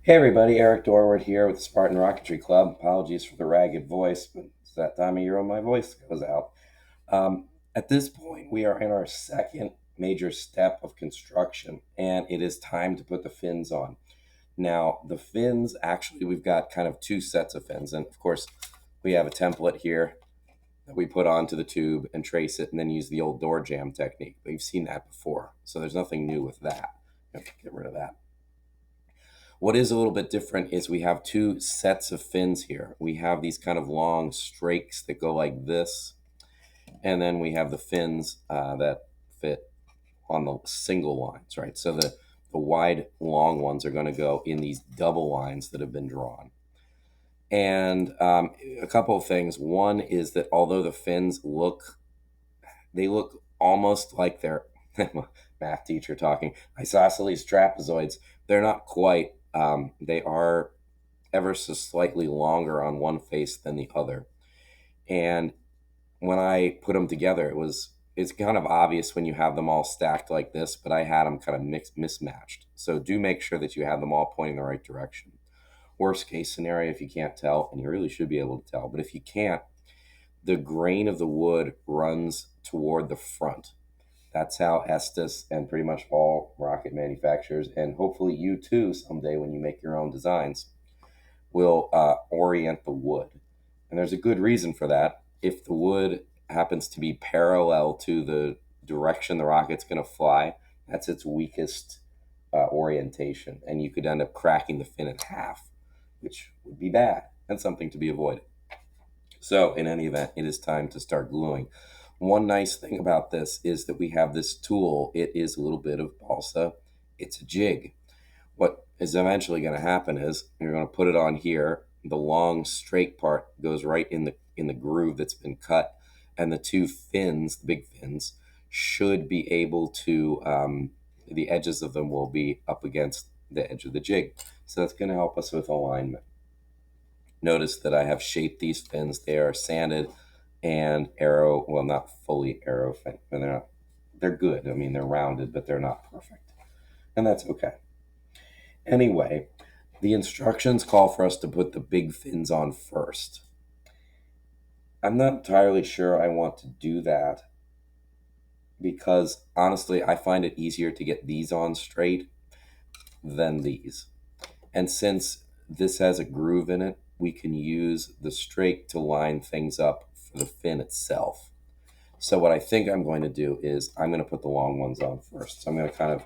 Hey everybody, Eric Dorward here with the Spartan Rocketry Club. Apologies for the ragged voice, but it's that time of year when my voice goes out. At this point, we are in our second major step of construction, and it is time to put the fins on. Now, the fins, actually, we've got kind of two sets of fins, and of course, we have a template here that we put onto the tube and trace it, and then use the old door jam technique. But you've seen that before, so there's nothing new with that. Get rid of that. What is a little bit different is we have two sets of fins here. We have these kind of long strakes that go like this, and then we have the fins that fit on the single lines, right? So the wide, long ones are going to go in these double lines that have been drawn. And a couple of things. One is that although the fins they look almost like they're math teacher talking, isosceles trapezoids. They're not quite. They are ever so slightly longer on one face than the other. And when I put them together, it's kind of obvious when you have them all stacked like this, but I had them kind of mismatched. So do make sure that you have them all pointing the right direction. Worst case scenario, if you can't tell, and you really should be able to tell, but if you can't, the grain of the wood runs toward the front. That's how Estes and pretty much all rocket manufacturers, and hopefully you too someday when you make your own designs, will orient the wood. And there's a good reason for that. If the wood happens to be parallel to the direction the rocket's going to fly, that's its weakest orientation. And you could end up cracking the fin in half, which would be bad and something to be avoided. So, in any event, it is time to start gluing. One nice thing about this is that we have this tool. It is a little bit of balsa, it's a jig. What is eventually going to happen is you're going to put it on here. The long straight part goes right in the groove that's been cut, and the two fins, the big fins, should be able to. The edges of them will be up against the edge of the jig, so that's going to help us with alignment. Notice that I have shaped these fins. They are sanded and arrow. Well, not fully arrow fin, but they're not. They're good. I mean, they're rounded, but they're not perfect, and that's okay. Anyway, the instructions call for us to put the big fins on first. I'm not entirely sure I want to do that because honestly, I find it easier to get these on straight than these. And since this has a groove in it, we can use the straight to line things up for the fin itself. So what I think I'm going to do is I'm going to put the long ones on first. So I'm going to kind of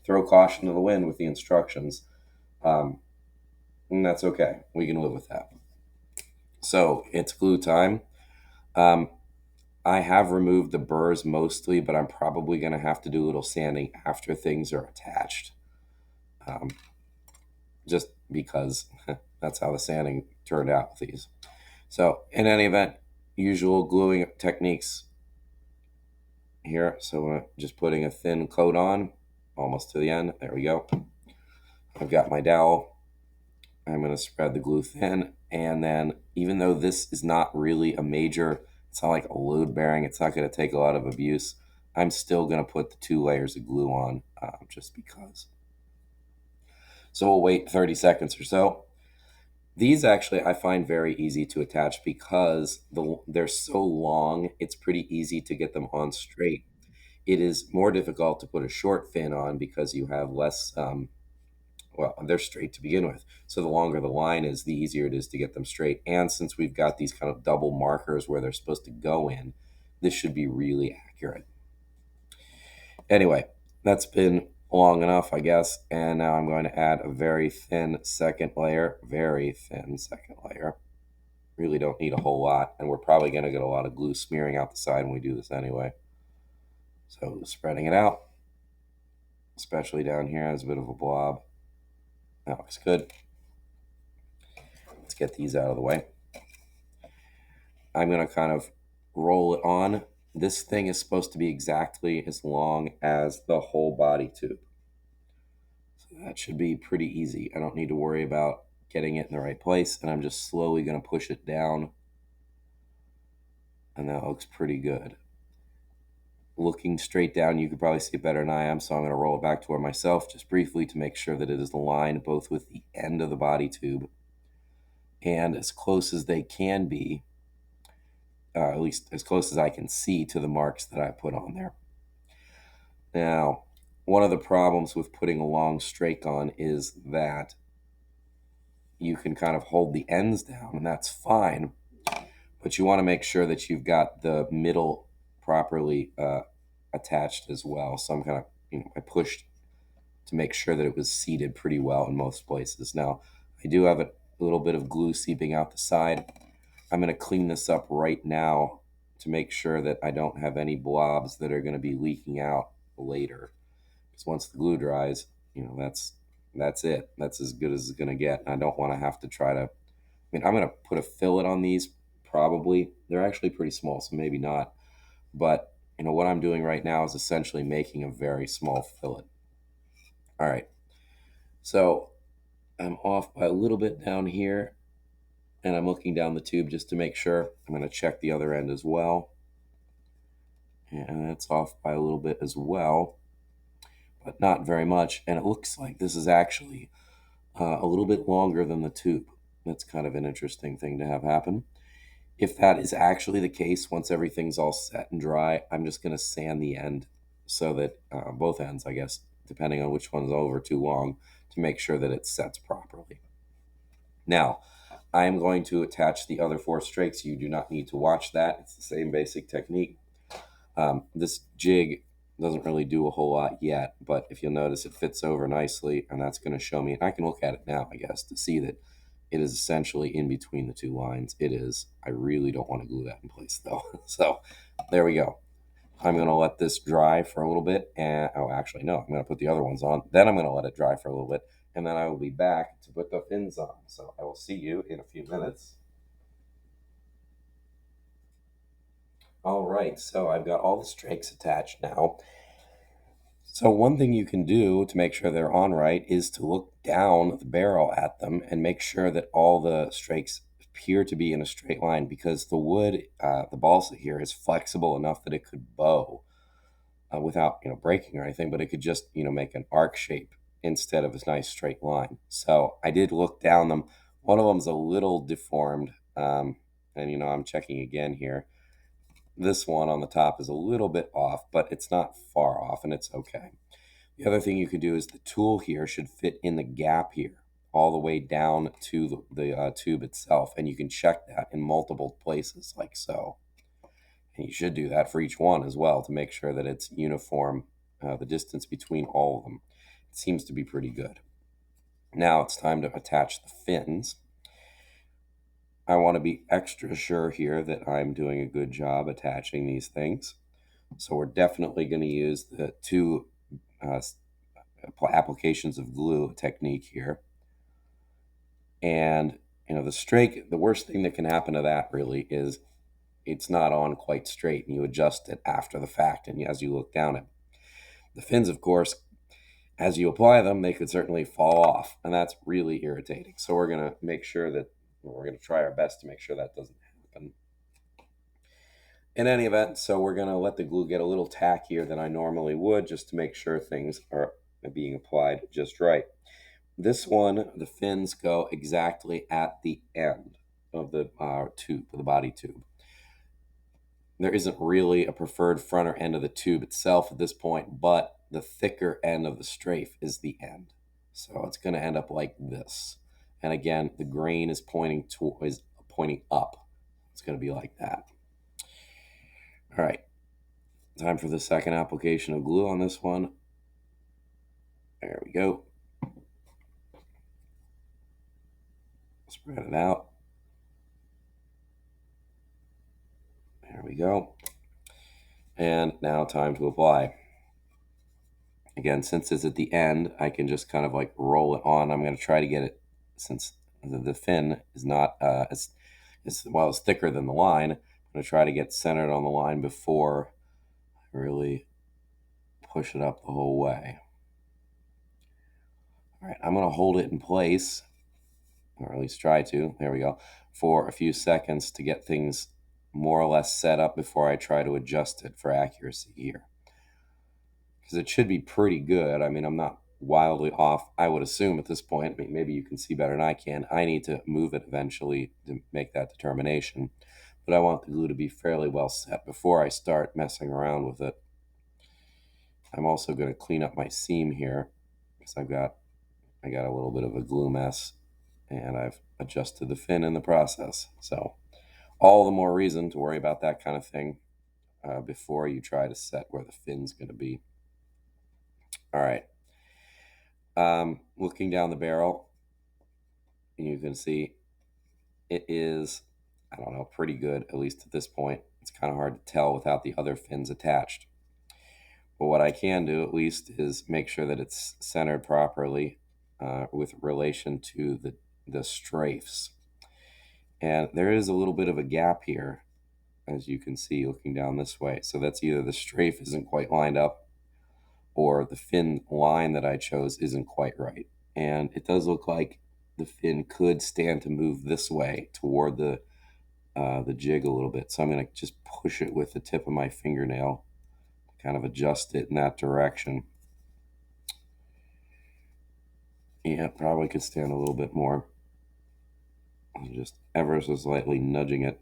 throw caution to the wind with the instructions. Um, and that's okay. We can live with that. So it's glue time. Um, I have removed the burrs mostly, but I'm probably going to have to do a little sanding after things are attached. Um, just because that's how the sanding turned out with these. So in any event, usual gluing techniques here. So I'm just putting a thin coat on almost to the end. There we go. I've got my dowel. I'm going to spread the glue thin. And then even though this is not really a major, it's not like a load bearing, it's not going to take a lot of abuse, I'm still going to put the 2 layers of glue on just because. So we'll wait 30 seconds or so. These actually I find very easy to attach because they're so long, it's pretty easy to get them on straight. It is more difficult to put a short fin on because you have less well, they're straight to begin with. So the longer the line is, the easier it is to get them straight. And since we've got these kind of double markers where they're supposed to go in, this should be really accurate. Anyway, that's been long enough, I guess. And now I'm going to add a very thin second layer, very thin second layer. Really don't need a whole lot. And we're probably going to get a lot of glue smearing out the side when we do this anyway. So spreading it out, especially down here as a bit of a blob. That looks good. Let's get these out of the way. I'm going to kind of roll it on. This thing is supposed to be exactly as long as the whole body tube. So that should be pretty easy. I don't need to worry about getting it in the right place, and I'm just slowly going to push it down, and that looks pretty good. looking straight down, you could probably see it better than I am, so I'm going to roll it back toward myself just briefly to make sure that it is aligned both with the end of the body tube and as close as they can be, at least as close as I can see to the marks that I put on there. Now, one of the problems with putting a long strake on is that you can kind of hold the ends down, and that's fine, but you want to make sure that you've got the middle properly attached as well. So I'm kind of, I pushed to make sure that it was seated pretty well in most places. Now, I do have a little bit of glue seeping out the side. I'm going to clean this up right now to make sure that I don't have any blobs that are going to be leaking out later. Because once the glue dries, that's it. That's as good as it's going to get. I don't want to have to try to, I'm going to put a fillet on these probably. They're actually pretty small, so maybe not. But, what I'm doing right now is essentially making a very small fillet. All right. So I'm off by a little bit down here, and I'm looking down the tube just to make sure. I'm going to check the other end as well. And that's off by a little bit as well, but not very much. And it looks like this is actually a little bit longer than the tube. That's kind of an interesting thing to have happen. If that is actually the case, once everything's all set and dry, I'm just going to sand the end so that both ends, I guess, depending on which one's over too long, to make sure that it sets properly. Now, I am going to attach the other 4 strakes. You do not need to watch that. It's the same basic technique. This jig doesn't really do a whole lot yet, but if you'll notice, it fits over nicely, and that's going to show me, and I can look at it now, I guess, to see that it is essentially in between the 2 lines. It is. I really don't want to glue that in place, though. So there we go. I'm going to let this dry for a little bit, and actually, no, I'm going to put the other ones on. Then I'm going to let it dry for a little bit, and then I will be back to put the fins on. So I will see you in a few minutes. All right, so I've got all the strakes attached now. So one thing you can do to make sure they're on right is to look down the barrel at them and make sure that all the strakes appear to be in a straight line, because the wood, the balsa here, is flexible enough that it could bow without breaking or anything, but it could just make an arc shape instead of a nice straight line. So I did look down them. One of them's a little deformed, and I'm checking again here. This one on the top is a little bit off, but it's not far off, and it's okay. The other thing you could do is the tool here should fit in the gap here all the way down to the tube itself, and you can check that in multiple places like so. And you should do that for each one as well to make sure that it's uniform, the distance between all of them. It seems to be pretty good. Now it's time to attach the fins. I want to be extra sure here that I'm doing a good job attaching these things. So we're definitely going to use the 2 applications of glue technique here. And, the strake, the worst thing that can happen to that really is it's not on quite straight, and you adjust it after the fact and as you look down it. The fins, of course, as you apply them, they could certainly fall off, and that's really irritating. So we're going to make sure that we're going to try our best to make sure that doesn't happen. In any event, so we're going to let the glue get a little tackier than I normally would, just to make sure things are being applied just right. This one, the fins go exactly at the end of the tube, of the body tube. There isn't really a preferred front or end of the tube itself at this point, but the thicker end of the strafe is the end. So it's going to end up like this. And again, the grain is pointing up. It's going to be like that. All right. Time for the second application of glue on this one. There we go. Spread it out. There we go. And now time to apply. Again, since it's at the end, I can just kind of like roll it on. I'm going to try to get it, since the fin is not it's thicker than the line. I'm going to try to get centered on the line before I really push it up the whole way. All right, I'm going to hold it in place, or at least try to, there we go, for a few seconds to get things more or less set up before I try to adjust it for accuracy here. because it should be pretty good. I mean, I'm not wildly off, I would assume at this point. I mean, maybe you can see better than I can. I need to move it eventually to make that determination, but I want the glue to be fairly well set before I start messing around with it. I'm also going to clean up my seam here because I got a little bit of a glue mess, and I've adjusted the fin in the process. So all the more reason to worry about that kind of thing before you try to set where the fin's going to be. All right. Looking down the barrel, you can see it is, I don't know, pretty good, at least at this point. It's kind of hard to tell without the other fins attached. But what I can do at least is make sure that it's centered properly with relation to the strafes. And there is a little bit of a gap here, as you can see looking down this way. So that's either the strafe isn't quite lined up or the fin line that I chose isn't quite right. And it does look like the fin could stand to move this way toward the jig a little bit. So I'm going to just push it with the tip of my fingernail, kind of adjust it in that direction. Yeah, probably could stand a little bit more. I'm just ever so slightly nudging it.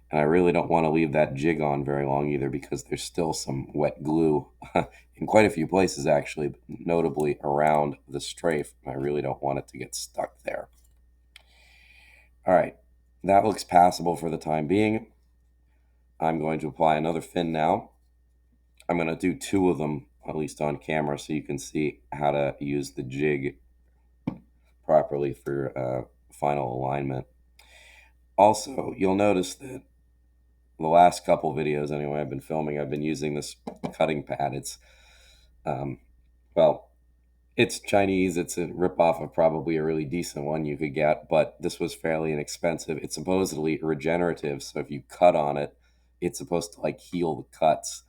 And I really don't want to leave that jig on very long either because there's still some wet glue in quite a few places actually, notably around the strafe. I really don't want it to get stuck there. All right, that looks passable for the time being. I'm going to apply another fin now. I'm going to do two of them, at least on camera, so you can see how to use the jig properly for final alignment. Also, you'll notice that the last couple videos anyway I've been filming, I've been using this cutting pad. It's well, it's Chinese. It's a ripoff of probably a really decent one you could get, but this was fairly inexpensive. It's supposedly regenerative, so if you cut on it, it's supposed to like heal the cuts.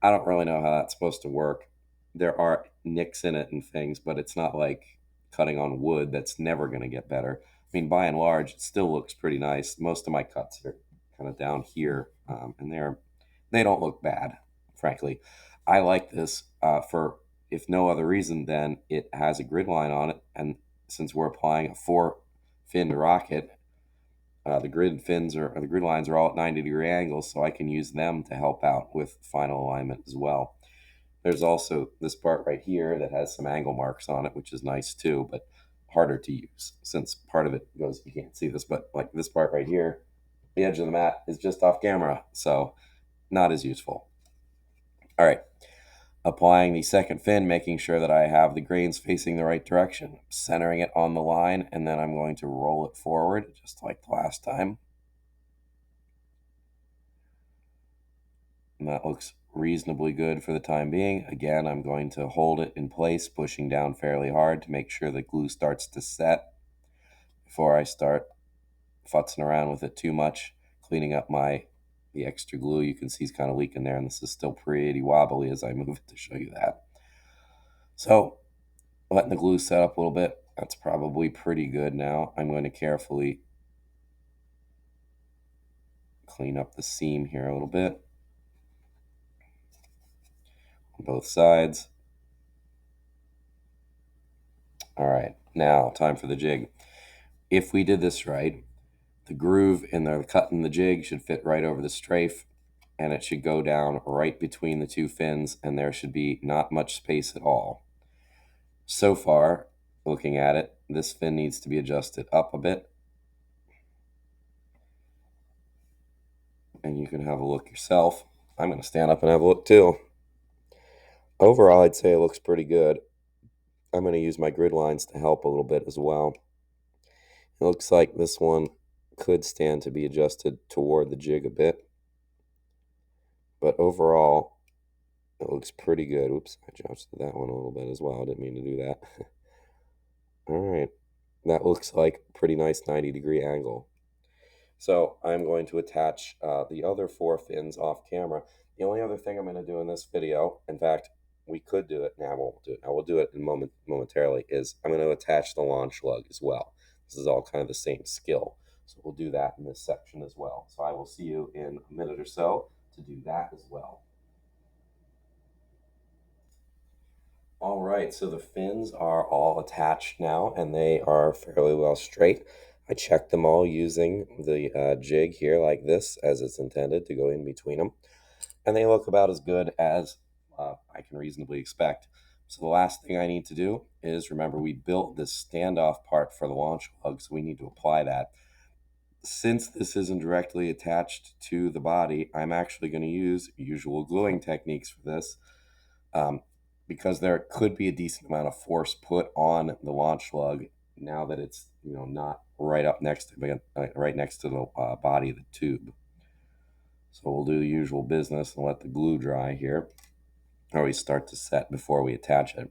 I don't really know how that's supposed to work. There are nicks in it and things, but it's not like cutting on wood that's never going to get better. I mean, by and large, it still looks pretty nice. Most of my cuts are kind of down here, and they don't look bad, frankly. I like this for if no other reason than it has a grid line on it, and since we're applying a four-finned rocket, the grid lines are all at 90-degree angles, so I can use them to help out with final alignment as well. There's also this part right here that has some angle marks on it, which is nice too, but harder to use since part of it goes, you can't see this, but like this part right here, the edge of the mat is just off camera, so not as useful. All right, applying the second fin, making sure that I have the grains facing the right direction, centering it on the line, and then I'm going to roll it forward just like the last time. And that looks reasonably good for the time being. Again, I'm going to hold it in place, pushing down fairly hard to make sure the glue starts to set before I start futzing around with it too much, cleaning up the extra glue. You can see it's kind of leaking there, and this is still pretty wobbly as I move it to show you that. So letting the glue set up a little bit, that's probably pretty good now. I'm going to carefully clean up the seam here a little bit on both sides. All right, now time for the jig. If we did this right, the groove in the cut in the jig should fit right over the strafe, and it should go down right between the two fins, and there should be not much space at all. So far, looking at it, this fin needs to be adjusted up a bit, and you can have a look yourself. I'm going to stand up and have a look too. Overall, I'd say it looks pretty good. I'm going to use my grid lines to help a little bit as well. It looks like this one could stand to be adjusted toward the jig a bit, but overall, it looks pretty good. Oops, I adjusted that one a little bit as well. I didn't mean to do that. All right, that looks like a pretty nice 90-degree angle. So I'm going to attach the other four fins off camera. The only other thing I'm going to do in this video, in fact, we could do it now. I won't do it. I will do it momentarily. Is I'm going to attach the launch lug as well. This is all kind of the same skill, so we'll do that in this section as well. So I will see you in a minute or so to do that as well. All right, so the fins are all attached now, and they are fairly well straight. I checked them all using the jig here like this, as it's intended to go in between them, and they look about as good as I can reasonably expect. So the last thing I need to do is, remember, we built this standoff part for the launch lug, so we need to apply that. Since this isn't directly attached to the body, I'm actually going to use usual gluing techniques for this, um, because there could be a decent amount of force put on the launch lug now that it's not right up next to right next to the body of the tube. So we'll do the usual business and let the glue dry here, or we start to set before we attach it.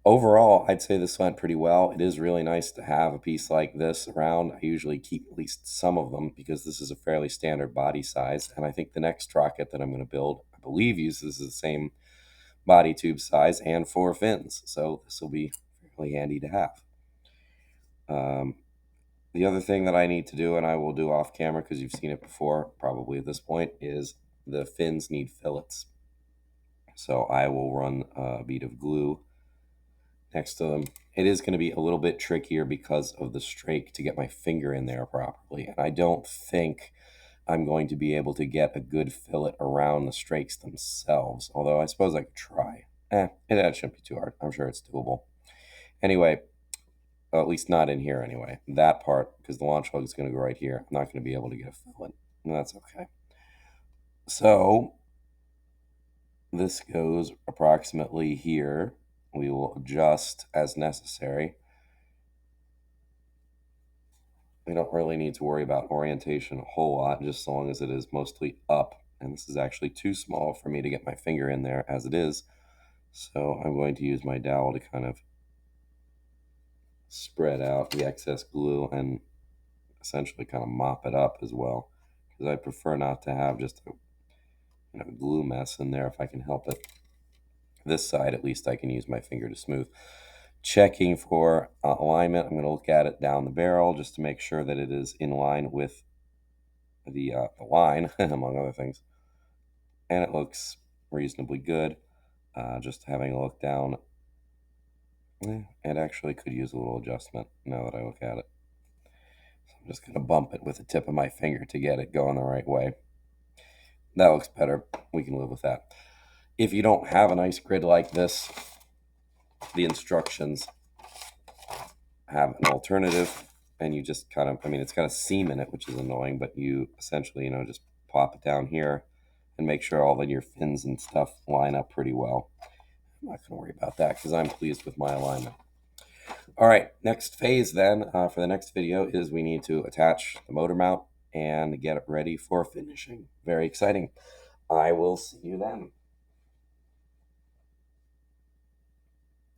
Overall, I'd say this went pretty well. It is really nice to have a piece like this around. I usually keep at least some of them because this is a fairly standard body size. And I think the next rocket that I'm going to build, I believe, uses the same body tube size and 4 fins. So this will be fairly handy to have. The other thing that I need to do, and I will do off camera because you've seen it before probably at this point, is the fins need fillets. So I will run a bead of glue next to them. It is going to be a little bit trickier because of the strake to get my finger in there properly. And I don't think I'm going to be able to get a good fillet around the strakes themselves, although I suppose I could try. That shouldn't be too hard. I'm sure it's doable. Anyway, at least not in here anyway. That part, because the launch lug is going to go right here, I'm not going to be able to get a fillet. And that's okay. So this goes approximately here. We will adjust as necessary. We don't really need to worry about orientation a whole lot, just so long as it is mostly up. And this is actually too small for me to get my finger in there as it is. So I'm going to use my dowel to kind of spread out the excess glue and essentially kind of mop it up as well, because I prefer not to have just a glue mess in there if I can help it. This side, at least, I can use my finger to smooth. Checking for alignment, I'm going to look at it down the barrel just to make sure that it is in line with the line, among other things. And it looks reasonably good. Just having a look down, it actually could use a little adjustment now that I look at it. So I'm just going to bump it with the tip of my finger to get it going the right way. That looks better. We can live with that. If you don't have a nice grid like this, the instructions have an alternative, and you just kind of, it's got a seam in it, which is annoying, but you essentially, just plop it down here and make sure all of your fins and stuff line up pretty well. I'm not going to worry about that because I'm pleased with my alignment. All right, next phase then for the next video is we need to attach the motor mount and get it ready for finishing. Very exciting. I will see you then.